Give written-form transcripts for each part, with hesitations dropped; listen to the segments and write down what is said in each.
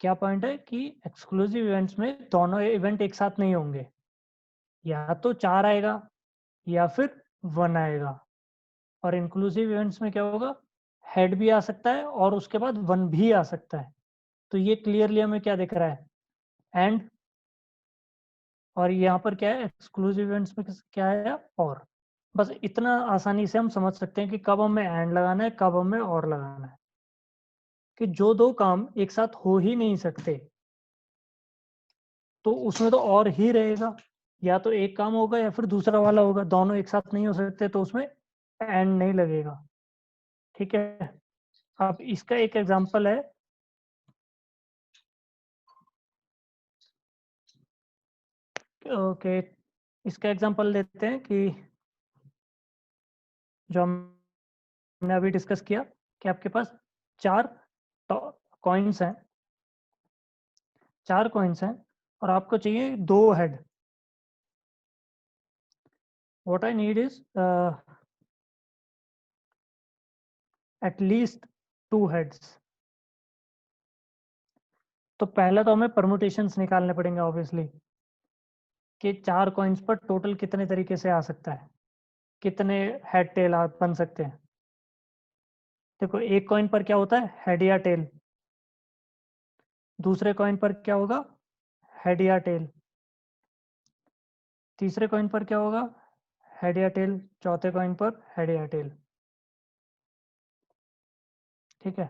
क्या पॉइंट है कि एक्सक्लूसिव इवेंट्स में दोनों इवेंट एक साथ नहीं होंगे, या तो 4 आएगा या फिर 1 आएगा। और इंक्लूसिव इवेंट्स में क्या होगा, हेड भी आ सकता है और उसके बाद 1 भी आ सकता है। तो ये क्लियरली हमें क्या दिख रहा है, एंड। और यहाँ पर क्या है, एक्सक्लूसिव इवेंट्स में क्या है, और। बस इतना आसानी से हम समझ सकते हैं कि कब हमें एंड लगाना है, कब हमें और लगाना है। कि जो दो काम एक साथ हो ही नहीं सकते, तो उसमें तो और ही रहेगा। या तो एक काम होगा या फिर दूसरा वाला होगा, दोनों एक साथ नहीं हो सकते, तो उसमें एंड नहीं लगेगा। ठीक है। अब इसका एक एग्जांपल है, ओके, इसका एग्जांपल लेते हैं कि जो हमने अभी डिस्कस किया कि आपके पास 4 कॉइन्स हैं, 4 कॉइन्स हैं और आपको चाहिए 2 head. What I need is at least 2 heads. तो पहला तो हमें परमुटेशंस निकालने पड़ेंगे ऑब्वियसली, कि 4 कॉइन्स पर टोटल कितने तरीके से आ सकता है, कितने हेड टेल बन सकते हैं। देखो, एक कॉइन पर क्या होता है, हेड या टेल। दूसरे कॉइन पर क्या होगा, हेड या टेल। तीसरे कॉइन पर क्या होगा, हेड या टेल। चौथे कॉइन पर हेड या टेल। ठीक है।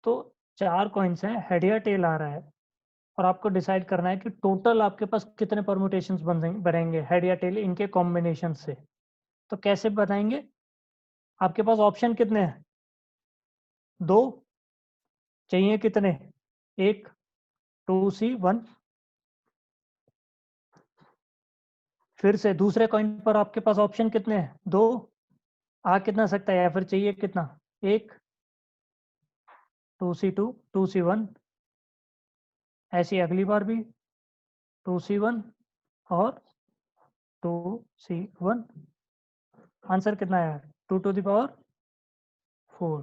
तो 4 कॉइन्स हैं, हेड या टेल आ रहा है, और आपको डिसाइड करना है कि टोटल आपके पास कितने परमुटेशंस बनेंगे हेड या टेल इनके कॉम्बिनेशन से। तो कैसे बताएंगे, आपके पास ऑप्शन कितने हैं, 2। चाहिए कितने, 1, 2C 1। फिर से दूसरे कॉइन पर आपके पास ऑप्शन कितने हैं, 2। आ कितना सकता है, या फिर चाहिए कितना, 1, 2C 2, 2C 1। ऐसी अगली बार भी 2C 1 और 2C 1। आंसर कितना आया, 2 to the power 4।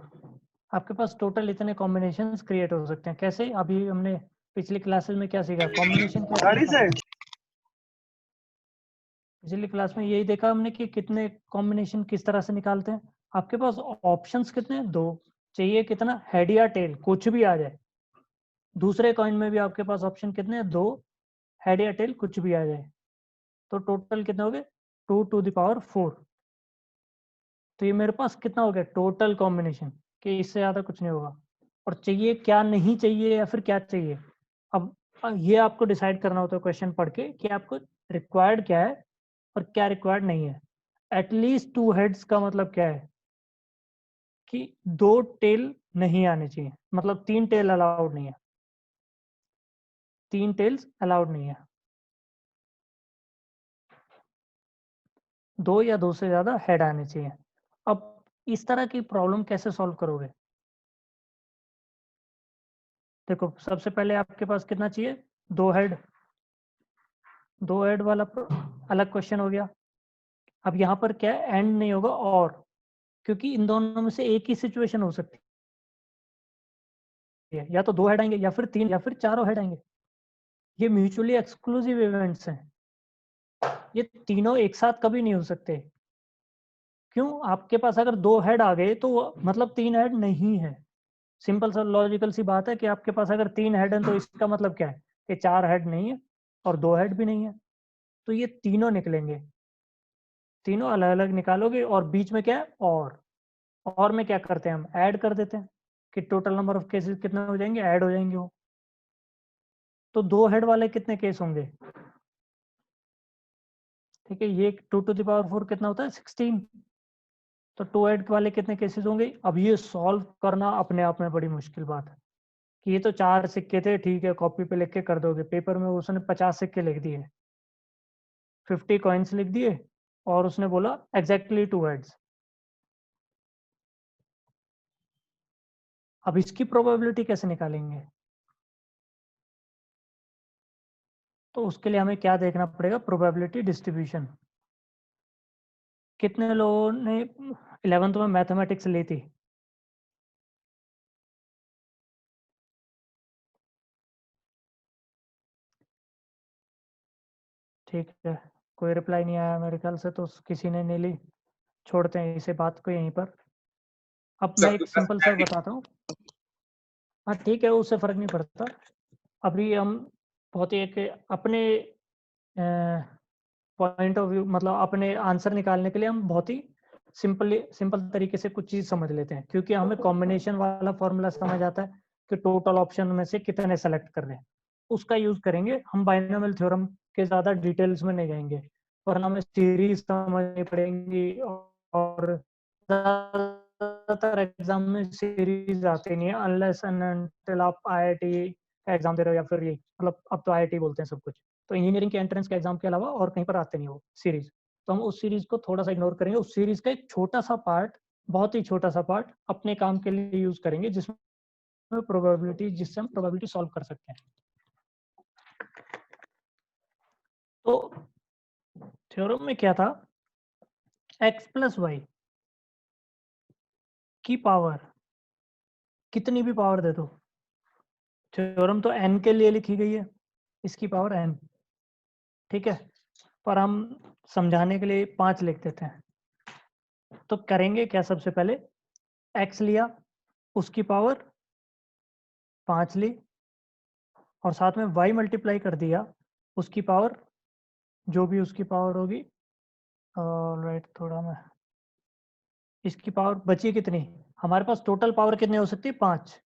आपके पास टोटल इतने कॉम्बिनेशंस क्रिएट हो सकते हैं। कैसे, अभी हमने पिछली क्लासेस में क्या सीखा, कॉम्बिनेशन कैसे गाड़ी से निकालते हैं। पिछली क्लास में यही देखा हमने कि कितने कॉम्बिनेशन किस तरह से निकालते हैं। आपके पास ऑप्शंस कितने हैं, 2। चाहिए कितना, हेड या टेल, कुछ भी आ जाए। दूसरे कॉइन में भी आपके पास ऑप्शन कितने हैं, 2। हेड या टेल कुछ भी आ जाए। तो टोटल कितने हो गए, 2 to the power 4। तो ये मेरे पास कितना हो गया टोटल कॉम्बिनेशन, कि इससे ज़्यादा कुछ नहीं होगा। और चाहिए क्या, नहीं चाहिए या फिर क्या चाहिए। अब ये आपको डिसाइड करना होता है क्वेश्चन पढ़ के कि आपको रिक्वायर्ड क्या है और क्या रिक्वायर्ड नहीं है। एटलीस्ट 2 हेड्स का मतलब क्या है, कि 2 टेल नहीं आने चाहिए, मतलब 3 टेल अलाउड नहीं है, 3 टेल्स अलाउड नहीं है। 2 या 2 से ज़्यादा हेड आने चाहिए। अब इस तरह की प्रॉब्लम कैसे सॉल्व करोगे। देखो, सबसे पहले आपके पास कितना चाहिए, 2 हेड। 2 हेड वाला अलग क्वेश्चन हो गया। अब यहाँ पर क्या है, एंड नहीं होगा, और। क्योंकि इन दोनों में से एक ही सिचुएशन हो सकती है, या तो 2 हेड आएंगे, या फिर 3, या फिर चारों हेड आएंगे। ये म्यूचुअली एक्सक्लूसिव इवेंट्स हैं, ये तीनों एक साथ कभी नहीं हो सकते। क्यों, आपके पास अगर 2 हेड आ गए तो मतलब 3 हेड नहीं है। सिंपल सा लॉजिकल सी बात है कि आपके पास अगर 3 हेड है तो इसका मतलब क्या है, कि 4 हेड नहीं है और 2 हेड भी नहीं है। तो ये तीनों निकलेंगे, तीनों अलग अलग निकालोगे, और बीच में क्या है, और में क्या करते हैं, हम ऐड कर देते हैं, कि टोटल नंबर ऑफ केसेस कितने हो जाएंगे, ऐड हो जाएंगे वो। तो 2 हेड वाले कितने केस होंगे, ठीक है, ये 2 to the power 4 कितना होता है, 16। तो 2 हेड वाले कितने केसेस होंगे। अब ये सॉल्व करना अपने आप में बड़ी मुश्किल बात है, कि ये तो 4 सिक्के थे, ठीक है, कॉपी पे लिख के कर दोगे। पेपर में उसने 50 सिक्के लिख दिए, 50 कॉइन्स लिख दिए, और उसने बोला एग्जैक्टली 2 हेड्स। अब इसकी प्रोबेबिलिटी कैसे निकालेंगे। तो उसके लिए हमें क्या देखना पड़ेगा, प्रोबेबिलिटी डिस्ट्रीब्यूशन। कितने लोगों ने 11th में मैथमेटिक्स ली थी। ठीक है, कोई रिप्लाई नहीं आया मेरे ख्याल से, तो किसी ने नहीं ली। छोड़ते हैं इसे बात को यहीं पर। अब मैं एक सिंपल सा बताता हूँ। हाँ ठीक है, उससे फर्क नहीं पड़ता। अभी हम बहुत ही एक अपने पॉइंट ऑफ व्यू, मतलब अपने आंसर निकालने के लिए हम बहुत ही सिंपल तरीके से कुछ चीज समझ लेते हैं, क्योंकि हमें कॉम्बिनेशन वाला फॉर्मूला समझ आता है कि टोटल ऑप्शन में से कितने सेलेक्ट कर रहे हैं, उसका यूज करेंगे हम। बाइनोमियल थ्योरम के ज्यादा डिटेल्स में नहीं जाएंगे, वरना हमें सीरीज समझनी पड़ेंगी, और ज्यादातर एग्जाम में सीरीज आती नहीं है अनलेस एंड अनटिल आप आईआईटी का एग्जाम दे रहे हो, या फिर ये मतलब अब तो आईआईटी बोलते हैं सब कुछ। तो इंजीनियरिंग के एंट्रेंस के एग्जाम के अलावा और कहीं पर आते नहीं वो सीरीज। तो हम उस सीरीज को थोड़ा सा इग्नोर करेंगे, उस सीरीज का एक छोटा सा पार्ट, बहुत ही छोटा सा पार्ट अपने काम के लिए यूज करेंगे, जिसमें प्रोबेबिलिटी, जिससे हम प्रोबेबिलिटी सॉल्व कर सकते हैं। तो थ्योरम में क्या था, x प्लस वाई की पावर, कितनी भी पावर दे दो, थ्योरम तो n के लिए लिखी गई है, इसकी पावर n, ठीक है, पर हम समझाने के लिए 5 लिख देते हैं। तो करेंगे क्या, सबसे पहले x लिया, उसकी पावर 5 ली, और साथ में y मल्टीप्लाई कर दिया, उसकी पावर जो भी उसकी पावर होगी। राइट, थोड़ा मैं, इसकी पावर बची कितनी, हमारे पास टोटल पावर कितनी हो सकती है, 5।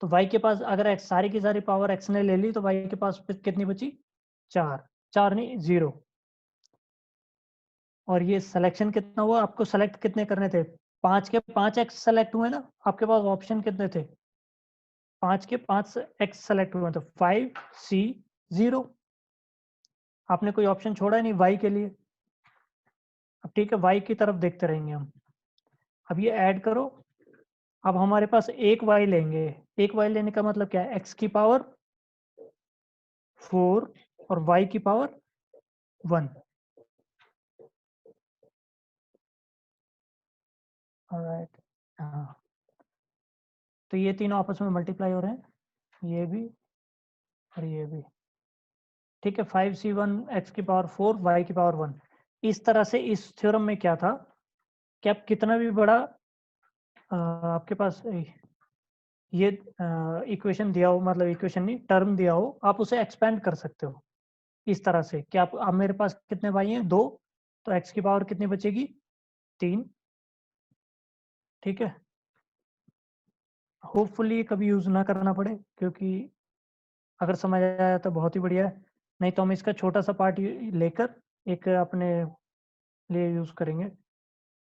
तो y के पास अगर x सारी की सारी पावर x ने ले ली, तो y के पास कितनी बची, 4। 4 नहीं, 0। और ये सिलेक्शन कितना हुआ, आपको सेलेक्ट कितने करने थे, 5 के 5 x सेलेक्ट हुए ना, आपके पास ऑप्शन कितने थे, 5 के 5 x सेलेक्ट हुए, तो 5C0। आपने कोई ऑप्शन छोड़ा ही नहीं y के लिए। अब ठीक है, y की तरफ देखते रहेंगे हम। अब ये ऐड करो, अब हमारे पास एक y लेंगे। एक y लेने का मतलब क्या है, x की पावर 4 और y की पावर 1। ऑलराइट, हाँ, तो ये तीनों आपस में मल्टीप्लाई हो रहे हैं, ये भी और ये भी, ठीक है। 5C1 x की पावर 4 y की पावर 1। इस तरह से इस थ्योरम में क्या था कि आप कितना भी बड़ा आपके पास ये इक्वेशन दिया हो, मतलब इक्वेशन नहीं, टर्म दिया हो, आप उसे एक्सपेंड कर सकते हो इस तरह से कि आप, अब मेरे पास कितने y हैं, 2, तो x की पावर कितनी बचेगी, 3, ठीक है। होपफुली कभी यूज ना करना पड़े, क्योंकि अगर समझ आया तो बहुत ही बढ़िया है, नहीं तो हम इसका छोटा सा पार्ट लेकर एक अपने लिए यूज करेंगे।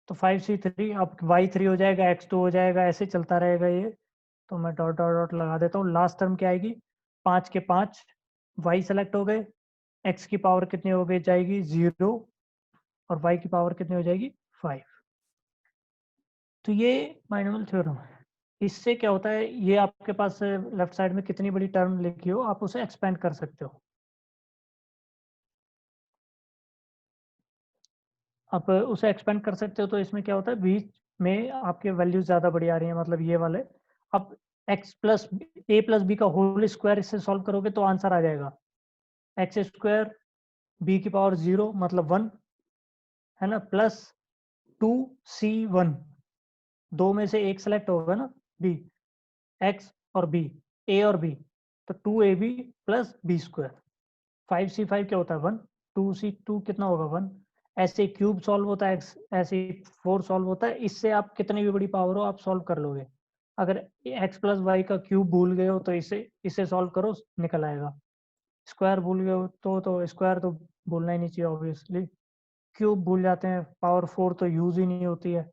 तो 5C3, अब y3 हो जाएगा, x2 हो जाएगा, ऐसे चलता रहेगा ये। तो मैं डॉट डॉट डॉट लगा देता हूँ, लास्ट टर्म क्या आएगी, 5 के 5 y सेलेक्ट हो गए, x की पावर कितनी हो गई जाएगी, 0, और y की पावर कितनी हो जाएगी, 5। तो ये बाइनोमियल थ्योरम है। इससे क्या होता है, ये आपके पास लेफ्ट साइड में कितनी बड़ी टर्म लिखी हो, आप उसे एक्सपेंड कर सकते हो। आप उसे एक्सपेंड कर सकते हो, तो इसमें क्या होता है, बीच में आपके वैल्यूज ज़्यादा बड़ी आ रही है, मतलब ये वाले। अब x प्लस ए प्लस बी का होल स्क्वायर इससे सॉल्व करोगे तो आंसर आ जाएगा, एक्स स्क्वायर बी की पावर 0 मतलब 1, है ना, प्लस 2C1, दो में से एक सेलेक्ट होगा ना, बी, एक्स और बी, ए और बी, तो 2AB plus B square. 5C5 क्या होता है, 1, 2C2 कितना होगा, 1। ऐसे क्यूब सॉल्व होता है, ऐसे 4 सॉल्व होता है, इससे आप कितनी भी बड़ी पावर हो आप सॉल्व कर लोगे। अगर x प्लस वाई का क्यूब भूल गए हो तो इसे सॉल्व करो, निकल आएगा। स्क्वायर भूल गए हो तो स्क्वायर तो भूलना ही नहीं चाहिए ऑब्वियसली, क्यूब भूल जाते हैं, पावर 4 तो यूज ही नहीं होती है।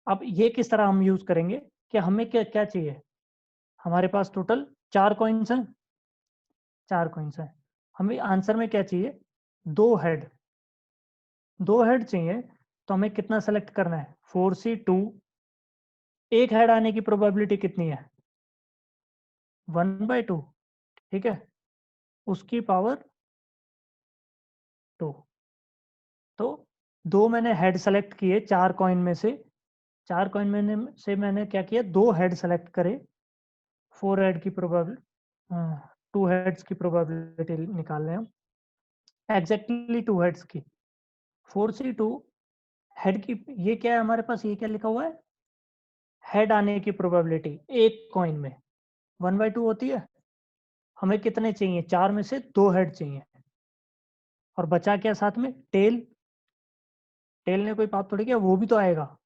अब ये किस तरह हम यूज करेंगे, कि हमें क्या क्या चाहिए, हमारे पास टोटल 4 कॉइन्स हैं, 4 कॉइन्स हैं, हमें आंसर में क्या चाहिए, 2 हेड, 2 हेड चाहिए। तो हमें कितना सेलेक्ट करना है, 4C2, एक हेड आने की प्रोबेबिलिटी कितनी है, 1/2, ठीक है, उसकी पावर 2। तो 2 मैंने हेड सेलेक्ट किए 4 कॉइन में से, 4 कॉइन में से मैंने क्या किया, 2 हेड सेलेक्ट करे, 4 हेड की प्रोबेबिलिटी, 2 हेड्स की प्रोबेबिलिटी निकाल रहे हैं हम। एग्जैक्टली 2 हेड्स की। 4C2 हेड की, ये क्या है हमारे पास, ये क्या लिखा हुआ है, हेड आने की प्रोबेबिलिटी एक कॉइन में 1/2 होती है। हमें कितने चाहिए, 4 में से 2 हेड चाहिए। और बचा क्या साथ में, टेल। टेल ने कोई पाप थोड़ी किया, वो भी तो आएगा।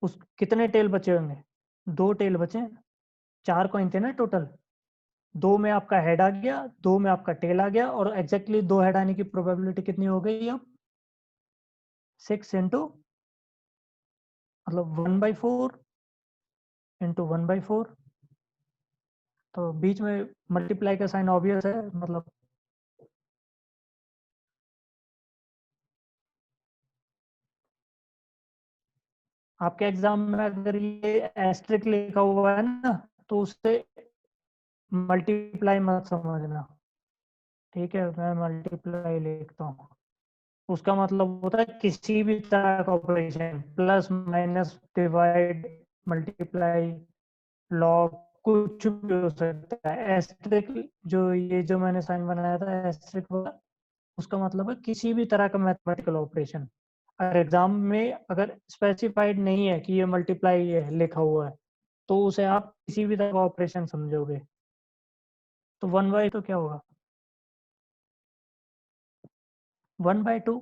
उस कितने टेल बचे होंगे, 2 टेल बचे। 4 कॉइन थे ना टोटल, 2 में आपका हेड आ गया, 2 में आपका टेल आ गया, और एग्जैक्टली 2 हेड आने की प्रोबेबिलिटी कितनी हो गई अब, 6 इंटू, मतलब 1/4 इंटू 1/4। तो बीच में मल्टीप्लाई का साइन ऑब्वियस है, मतलब आपके एग्जाम में अगर ये एस्ट्रिक लिखा हुआ है ना, तो उससे मल्टीप्लाई मत समझना, ठीक है। मैं मल्टीप्लाई लिखता हूँ, उसका मतलब होता है किसी भी तरह का operation, plus minus divide multiply log, कुछ भी हो सकता है। एस्ट्रिक, जो ये जो मैंने साइन बनाया था एस्ट्रिक वाला, उसका मतलब है किसी भी तरह का मैथमेटिकल ऑपरेशन। अगर एग्जाम में अगर स्पेसिफाइड नहीं है कि ये मल्टीप्लाई है लिखा हुआ है, तो उसे आप किसी भी तरह का ऑपरेशन समझोगे। तो 1/2 क्या होगा, 1/2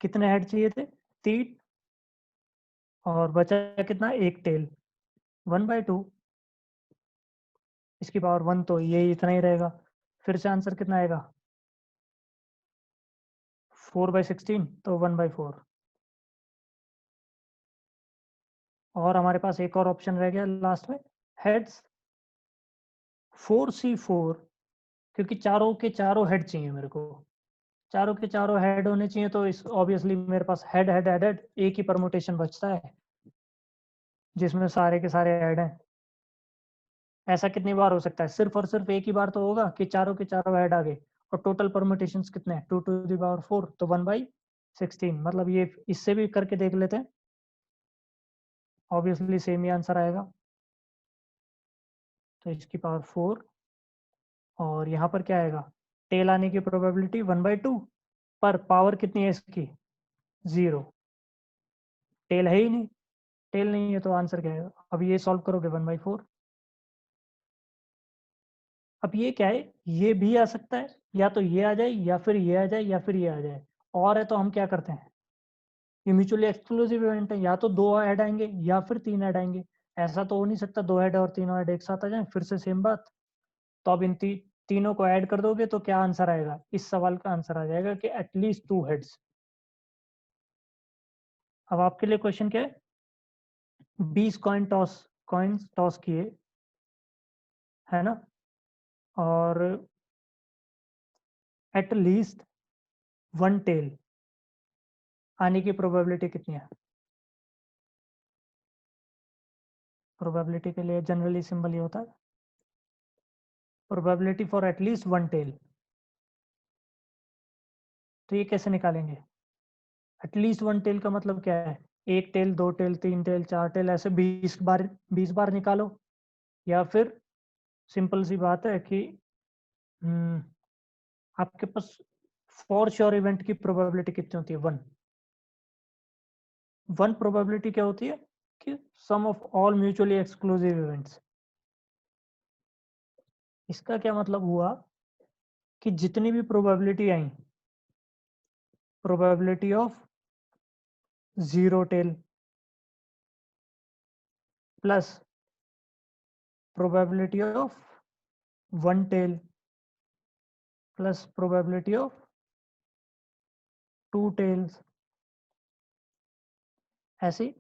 कितने हेड चाहिए थे, 3, और बचा कितना, एक टेल। 1/2 इसकी पावर 1, तो ये इतना ही रहेगा। फिर से आंसर कितना आएगा, 4/16, तो 1/4। और हमारे पास एक और ऑप्शन रह गया लास्ट में, हेड्स। 4C4, क्योंकि चारों के चारों हेड चाहिए मेरे को, चारों के चारों हेड होने चाहिए, तो इस ऑब्वियसली मेरे पास हेड हेड हेड हेड एक ही परमुटेशन बचता है जिसमें सारे के सारे हेड हैं। ऐसा कितनी बार हो सकता है, सिर्फ और सिर्फ एक ही बार तो होगा कि चारों के चारों हेड आ गए। और टोटल परमुटेशंस कितने हैं, 2⁴, तो 1/16, मतलब ये इससे भी करके देख लेते हैं, ऑब्वियसली सेम ही आंसर आएगा। तो इसकी पावर 4, और यहाँ पर क्या आएगा, टेल आने की प्रोबेबिलिटी 1/2, पर पावर कितनी है इसकी, 0। टेल है ही नहीं, टेल नहीं है तो आंसर क्या है। अब ये सॉल्व करोगे 1/4। अब ये क्या है, ये भी आ सकता है, या तो ये आ जाए, या फिर ये आ जाए, या फिर ये आ जाए। और है तो हम क्या करते हैं, ये म्यूचुअली एक्सक्लूसिव इवेंट है, या तो 2 ऐड आएंगे या फिर 3 ऐड आएंगे। ऐसा तो हो नहीं सकता 2 ऐड और 3 ऐड एक साथ आ जाए, फिर से सेम बात। तो अब इन तीनों को ऐड कर दोगे तो क्या आंसर आएगा, इस सवाल का आंसर आ जाएगा कि एटलीस्ट 2 हेड्स। अब आपके लिए क्वेश्चन क्या है, 20 कॉइन्स टॉस किए, है ना, और एट लीस्ट 1 टेल आने की प्रोबेबिलिटी कितनी है। प्रोबेबिलिटी के लिए जनरली सिंबल ये होता है, प्रोबेबिलिटी फॉर एटलीस्ट 1 टेल। तो ये कैसे निकालेंगे, एटलीस्ट 1 टेल का मतलब क्या है, 1 टेल, 2 टेल, 3 टेल, 4 टेल, ऐसे 20 बार निकालो। या फिर सिंपल सी बात है कि हम्म, आपके पास फॉर श्योर इवेंट की प्रोबेबिलिटी कितनी होती है, 1। 1 प्रोबेबिलिटी क्या होती है, कि sum of all mutually exclusive events. इसका क्या मतलब हुआ, कि जितनी भी प्रोबेबिलिटी आई, probability of 0 tail plus probability of 1 tail plus probability of 2 tails, ऐसी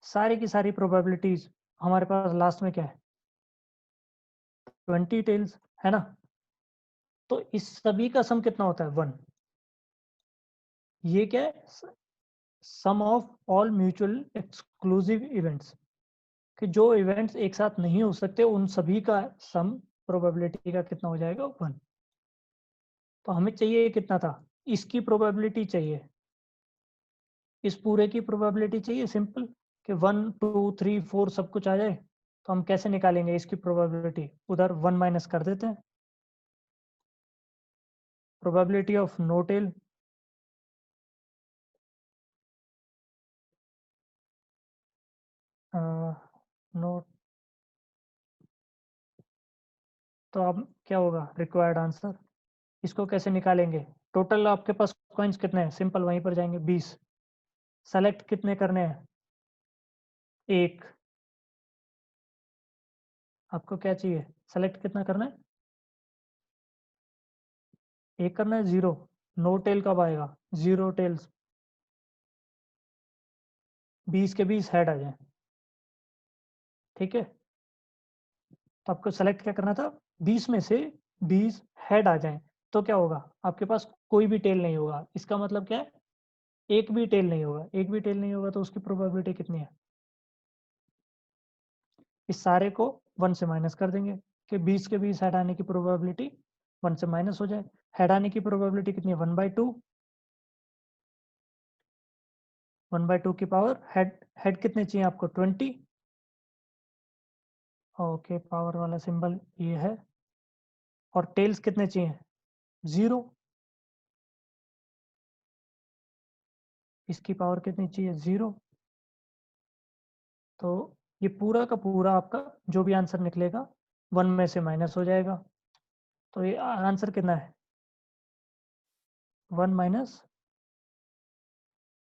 सारी की सारी प्रोबेबिलिटीज हमारे पास लास्ट में क्या है, 20 टेल्स, है ना। तो इस सभी का सम कितना होता है, 1। ये क्या है, sum of all mutual exclusive events, कि जो इवेंट्स एक साथ नहीं हो सकते उन सभी का सम प्रोबेबिलिटी का कितना हो जाएगा, 1। तो हमें चाहिए कितना था, इसकी प्रोबेबिलिटी चाहिए, इस पूरे की प्रोबेबिलिटी चाहिए, सिंपल, कि 1 2 3 4 सब कुछ आ जाए। तो हम कैसे निकालेंगे इसकी प्रोबेबिलिटी, उधर 1 माइनस कर देते हैं, probability of no tail, no, तो अब क्या होगा रिक्वायर्ड आंसर? इसको कैसे निकालेंगे? टोटल आपके पास कॉइन्स कितने हैं? सिंपल वहीं पर जाएंगे 20। सेलेक्ट कितने करने हैं? एक। आपको क्या चाहिए? सेलेक्ट कितना करना है? एक करना है, 0। नो टेल कब आएगा? 0 टेल्स, 20 के 20 हेड आ जाए। ठीक है, तो आपको सेलेक्ट क्या करना था? 20 में से 20 हेड आ जाए, तो क्या होगा? आपके पास कोई भी टेल नहीं होगा। इसका मतलब क्या है? एक भी टेल नहीं होगा। एक भी टेल नहीं होगा तो उसकी प्रोबेबिलिटी कितनी है? इस सारे को 1 से माइनस कर देंगे कि 20 के 20 हेड आने की प्रोबेबिलिटी 1 से माइनस हो जाए। हेड आने की प्रोबेबिलिटी कितनी है? 1/2। 1/2 की पावर हेड, हेड कितने चाहिए आपको? 20। ओके, पावर वाला सिंबल ये है। और टेल्स कितने चाहिए? 0। इसकी पावर कितनी चाहिए? 0। तो ये पूरा का पूरा आपका जो भी आंसर निकलेगा 1 में से माइनस हो जाएगा। तो ये आंसर कितना है? 1 माइनस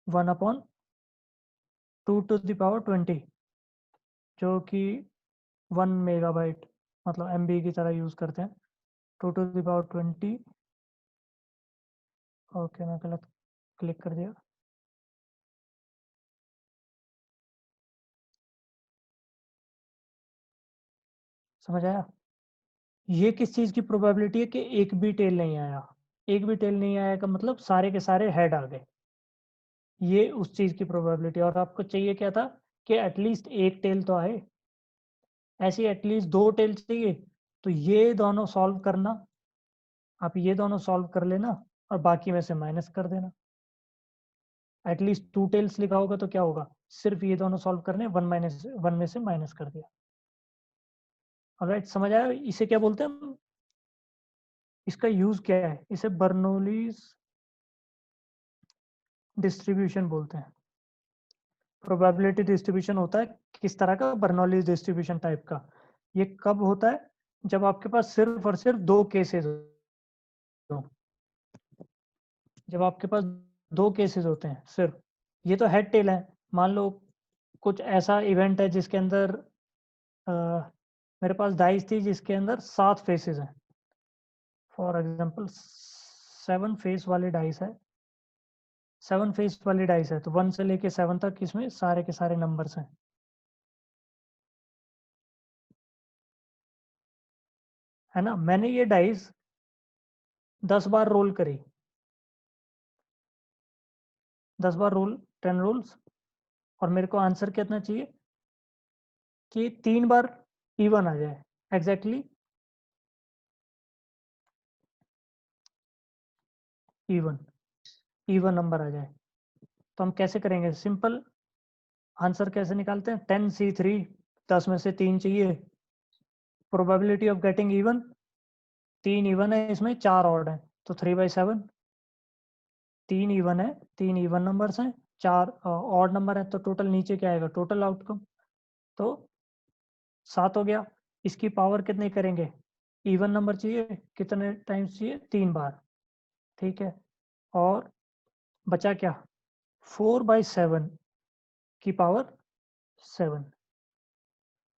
1/2 टू द पावर 20, जो कि 1 मेगाबाइट मतलब MB की तरह यूज करते हैं। 2 टू द पावर 20। ओके, मैं गलत क्लिक कर दिया। समझ आया? ये किस चीज की प्रोबेबिलिटी है कि एक भी टेल नहीं आया? एक भी टेल नहीं आया का मतलब सारे के सारे हेड आ गए। ये उस चीज की प्रोबेबिलिटी। और आपको चाहिए क्या था? कि एटलीस्ट एक टेल तो आए। ऐसे एटलीस्ट 2 टेल चाहिए। तो ये दोनों सॉल्व करना, आप ये दोनों सॉल्व कर लेना और बाकी में से माइनस कर देना। एटलीस्ट 2 टेल्स लिखा होगा तो क्या होगा? सिर्फ ये दोनों सॉल्व करने, 1 में से माइनस कर दिया। ऑलराइट, समझ आया इसे क्या बोलते हैं हम? इसका यूज क्या है? इसे बर्नौलीज डिस्ट्रीब्यूशन बोलते हैं। प्रोबेबिलिटी डिस्ट्रीब्यूशन होता है किस तरह का? बर्नौलीज डिस्ट्रीब्यूशन टाइप का। ये कब होता है? जब आपके पास सिर्फ और सिर्फ 2 केसेस हो। जब आपके पास 2 केसेस होते हैं सिर्फ। ये तो हेड टेल है। मान लो कुछ ऐसा इवेंट है जिसके अंदर अ, मेरे पास डाइस थी जिसके अंदर 7 फेसेस हैं। फॉर एग्जांपल 7 फेस वाली डाइस है। 7 फेस वाली डाइस है तो 1 से लेके 7 तक इसमें सारे के सारे नंबर्स हैं। है ना? मैंने ये डाइस 10 बार रोल करी। 10 बार रोल, 10 रोल्स। और मेरे को आंसर कितना चाहिए? कि 3 बार इवन आ जाए। एग्जैक्टली इवन, इवन नंबर आ जाए। तो हम कैसे करेंगे? सिंपल आंसर कैसे निकालते हैं? 10C3, 10 में से 3 चाहिए। Probability of getting even, 3 even है इसमें, 4 ऑड है तो 3/7। 3 इवन है, 3 इवन नंबर्स हैं, 4 ऑड नंबर है, तो टोटल नीचे क्या आएगा? टोटल आउटकम तो 7 हो गया। इसकी पावर कितने करेंगे? इवन नंबर चाहिए, कितने टाइम्स चाहिए? 3 बार। ठीक है, और बचा क्या? 4/7 की पावर 7।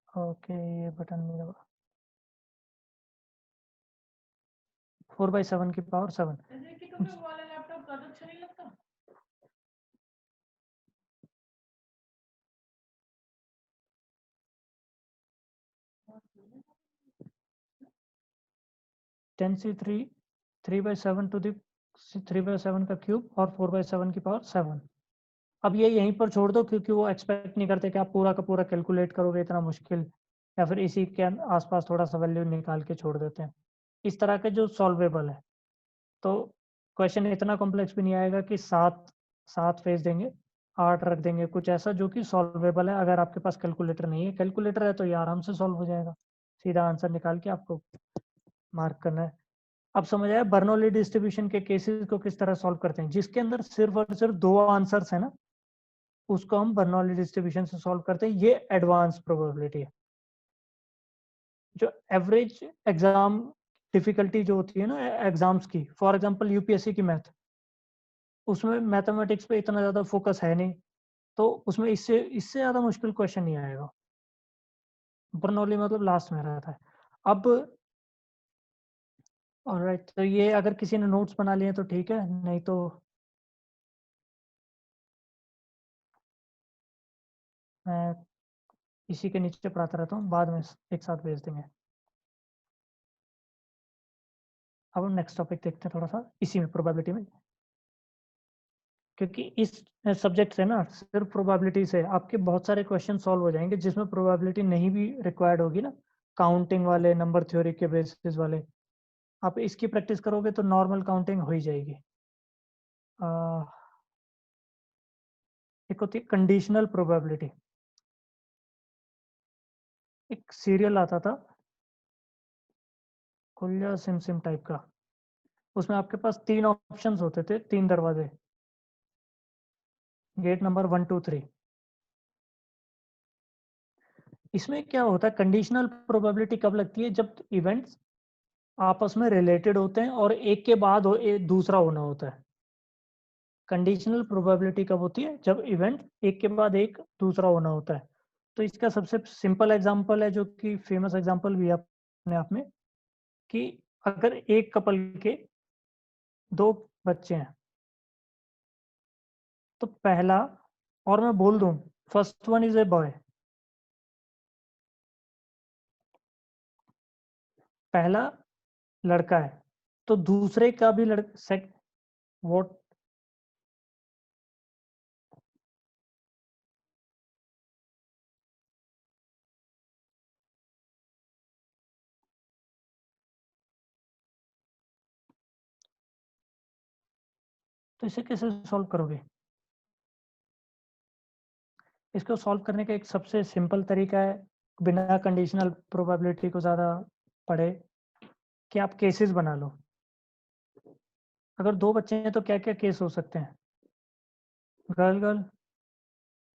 ओके, ये बटन नहीं दबा। 4/7 की पावर 7। 10C3, 3/7 टू द 3/7 का क्यूब और 4/7 की पावर 7। अब ये यहीं पर छोड़ दो क्योंकि वो एक्सपेक्ट नहीं करते कि आप पूरा का पूरा कैलकुलेट करोगे इतना मुश्किल, या फिर इसी के आसपास थोड़ा सा वैल्यू निकाल के छोड़ देते हैं। इस तरह के जो सॉल्वेबल है, तो क्वेश्चन इतना कॉम्प्लेक्स भी नहीं आएगा कि 7 फेज देंगे, 8 रख देंगे, कुछ ऐसा जो कि सॉल्वेबल है। अगर आपके पास कैलकुलेटर नहीं है, कैलकुलेटर है तो ये आराम से सॉल्व हो जाएगा। सीधा आंसर निकाल के आपको मार्क करना है। अब समझ आया बर्नौली डिस्ट्रीब्यूशन के केसेस को किस तरह सॉल्व करते हैं, जिसके अंदर सिर्फ और सिर्फ 2 आंसर्स है ना, उसको हम बर्नौली डिस्ट्रीब्यूशन से सॉल्व करते हैं। ये एडवांस प्रोबेबिलिटी है। जो एवरेज एग्जाम डिफिकल्टी जो होती है ना एग्जाम्स की, फॉर एग्जांपल यूपीएससी की मैथ, उसमें मैथमेटिक्स पे इतना ज्यादा फोकस है नहीं, तो उसमें इससे इससे ज्यादा मुश्किल क्वेश्चन नहीं आएगा। बर्नौली मतलब लास्ट में रहता है। अब ऑलराइट, तो ये अगर किसी ने नोट्स बना लिए तो ठीक है, नहीं तो मैं इसी के नीचे पढ़ाता रहता हूँ, बाद में एक साथ भेज देंगे। अब हम नेक्स्ट टॉपिक देखते हैं थोड़ा सा इसी में, प्रोबेबिलिटी में, क्योंकि इस सब्जेक्ट से ना सिर्फ प्रोबेबिलिटी से आपके बहुत सारे क्वेश्चन सॉल्व हो जाएंगे जिसमें प्रोबेबिलिटी नहीं भी रिक्वायर्ड होगी ना, काउंटिंग वाले, नंबर थ्योरी के बेसिस वाले। आप इसकी प्रैक्टिस करोगे तो नॉर्मल काउंटिंग हो ही जाएगी। एक होती है कंडीशनल प्रोबेबिलिटी। एक सीरियल आता था खुल्ला सिम सिम टाइप का, उसमें आपके पास 3 ऑप्शंस होते थे, 3 दरवाजे, गेट नंबर 1 2 3। इसमें क्या होता है, कंडीशनल प्रोबेबिलिटी कब लगती है, जब इवेंट्स आपस में रिलेटेड होते हैं और एक के बाद दूसरा होना होता है। कंडीशनल प्रोबेबिलिटी कब होती है, जब इवेंट एक के बाद एक दूसरा होना होता है। तो इसका सबसे सिंपल एग्जांपल है, जो कि फेमस एग्जांपल भी है अपने आप में, कि अगर एक कपल के 2 बच्चे हैं, तो पहला, और मैं बोल दूं first one is a boy, पहला लड़का है, तो दूसरे का भी व्हाट, तो इसे कैसे सॉल्व करोगे? इसको सॉल्व करने का एक सबसे सिंपल तरीका है, बिना कंडीशनल प्रोबेबिलिटी को ज़्यादा पढ़े, कि आप केसेस बना लो। अगर 2 बच्चे हैं तो क्या क्या केस हो सकते हैं? Girl girl,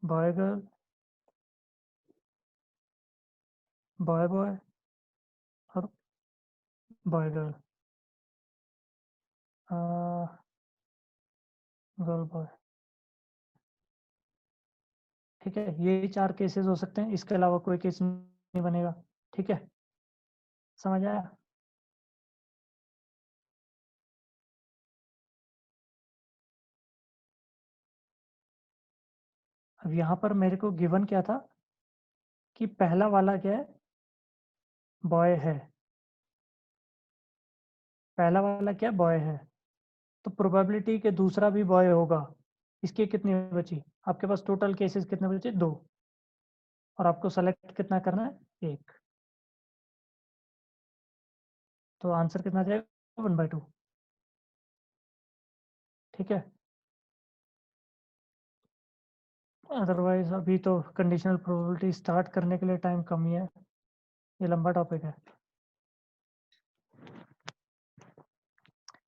boy girl, boy boy और बॉय गर्ल, गर्ल बॉय। ठीक है, ये 4 केसेस हो सकते हैं, इसके अलावा कोई केस नहीं बनेगा। ठीक है, समझ आया? अब यहाँ पर मेरे को गिवन क्या था, कि पहला वाला क्या है, बॉय है, पहला वाला क्या बॉय है, तो प्रोबेबिलिटी के दूसरा भी बॉय होगा। इसकी कितनी बची? आपके पास टोटल केसेस कितने बचे? 2, और आपको सेलेक्ट कितना करना है? 1। तो आंसर कितना जाएगा? 1/2। ठीक है, अदरवाइज अभी तो कंडीशनल प्रोबेबिलिटी स्टार्ट करने के लिए टाइम कम ही है, ये लंबा टॉपिक है।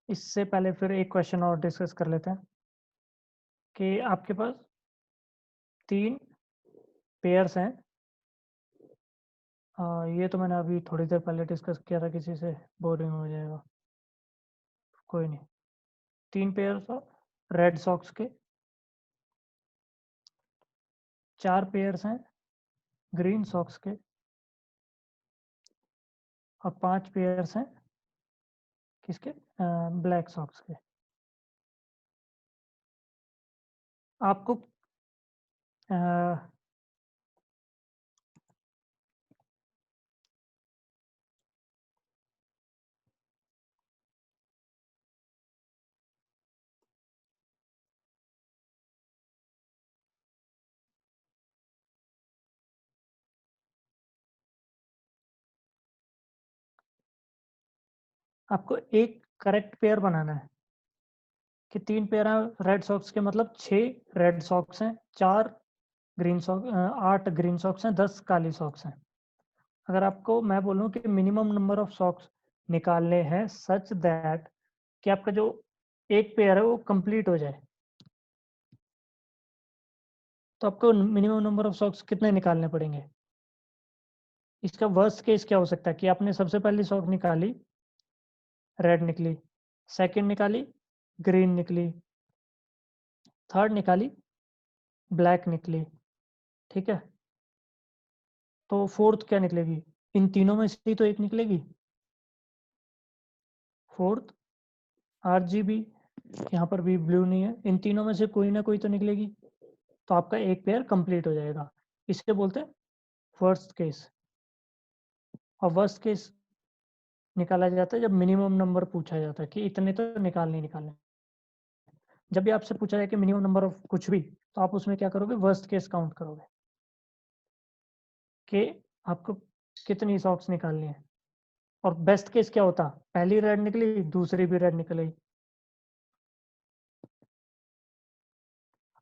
इससे पहले फिर एक क्वेश्चन और डिस्कस कर लेते हैं, कि आपके पास 3 पेयर्स हैं। ये तो मैंने अभी थोड़ी देर पहले डिस्कस किया था, किसी से बोरिंग हो जाएगा, कोई नहीं। 3 पेयर्स रेड सॉक्स के, 4 पेयर्स हैं ग्रीन सॉक्स के, और 5 पेयर्स हैं किसके? ब्लैक सॉक्स के। आपको अ, आपको एक करेक्ट पेयर बनाना है, कि 3 पेयर हैं रेड सॉक्स के, मतलब 6 रेड सॉक्स हैं, 4 ग्रीन सॉक्स, 8 ग्रीन सॉक्स हैं, 10 काली सॉक्स हैं। अगर आपको मैं बोलूँ कि मिनिमम नंबर ऑफ सॉक्स निकालने हैं सच दैट कि आपका जो एक पेयर है वो कंप्लीट हो जाए। तो आपको मिनिमम नंबर ऑफ सॉक्स कितने निकालने पड़ेंगे? इसका वर्स्ट केस क्या हो सकता है कि आपने सबसे पहली सॉक निकाली, रेड निकली, सेकंड निकाली, ग्रीन निकली, थर्ड निकाली, ब्लैक निकली, ठीक है? तो फोर्थ क्या निकलेगी? इन तीनों में से ही तो एक निकलेगी। फोर्थ आरजीबी, यहाँ पर भी ब्लू नहीं है, इन तीनों में से कोई ना कोई तो निकलेगी। तो आपका एक पेयर कंप्लीट हो जाएगा। इसे बोलते हैं फर्स्ट केस। और वर्स्ट केस निकाला जाता है जब मिनिमम नंबर पूछा जाता है कि इतने तो निकालने। जब भी आपसे पूछा जाए कि मिनिमम नंबर ऑफ कुछ भी, तो आप उसमें क्या करोगे? वर्स्ट केस काउंट करोगे कि आपको कितनी सॉक्स निकालनी है। और बेस्ट केस क्या होता? पहली रेड निकली, दूसरी भी रेड निकल गई।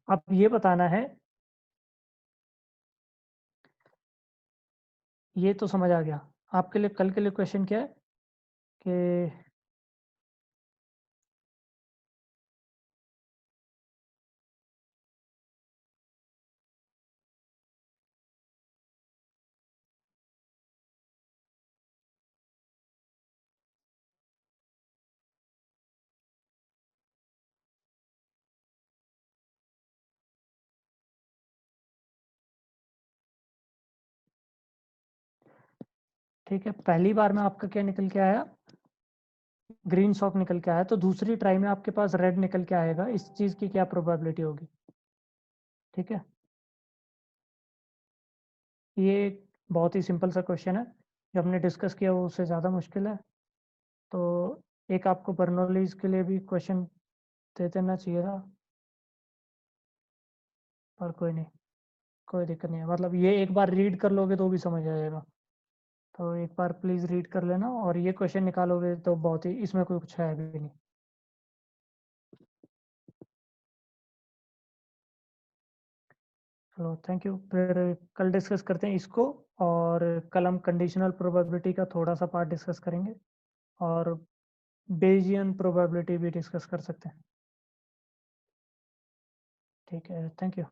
अब ये बताना है, ये तो समझ आ गया। आपके लिए कल के लिए क्वेश्चन क्या है कि ठीक है, पहली बार में आपका क्या निकल के आया? ग्रीन सॉक निकल के आया। तो दूसरी ट्राई में आपके पास रेड निकल के आएगा। इस चीज की क्या प्रोबेबिलिटी होगी? ठीक है, ये बहुत ही सिंपल सा क्वेश्चन है। जो हमने डिस्कस किया वो उससे ज़्यादा मुश्किल है। तो एक आपको बर्नौलीज के लिए भी क्वेश्चन दे देना चाहिए था, पर कोई नहीं, कोई दिक्कत नहीं है। मतलब ये एक बार रीड कर लोगे तो भी समझ आ जाएगा। तो एक बार प्लीज़ रीड कर लेना, और ये क्वेश्चन निकालोगे तो बहुत ही, इसमें कोई कुछ है भी नहीं। चलो थैंक यू, फिर कल डिस्कस करते हैं इसको। और कल हम कंडीशनल प्रोबेबिलिटी का थोड़ा सा पार्ट डिस्कस करेंगे, और बेजियन प्रोबेबिलिटी भी डिस्कस कर सकते हैं। ठीक है, थैंक यू।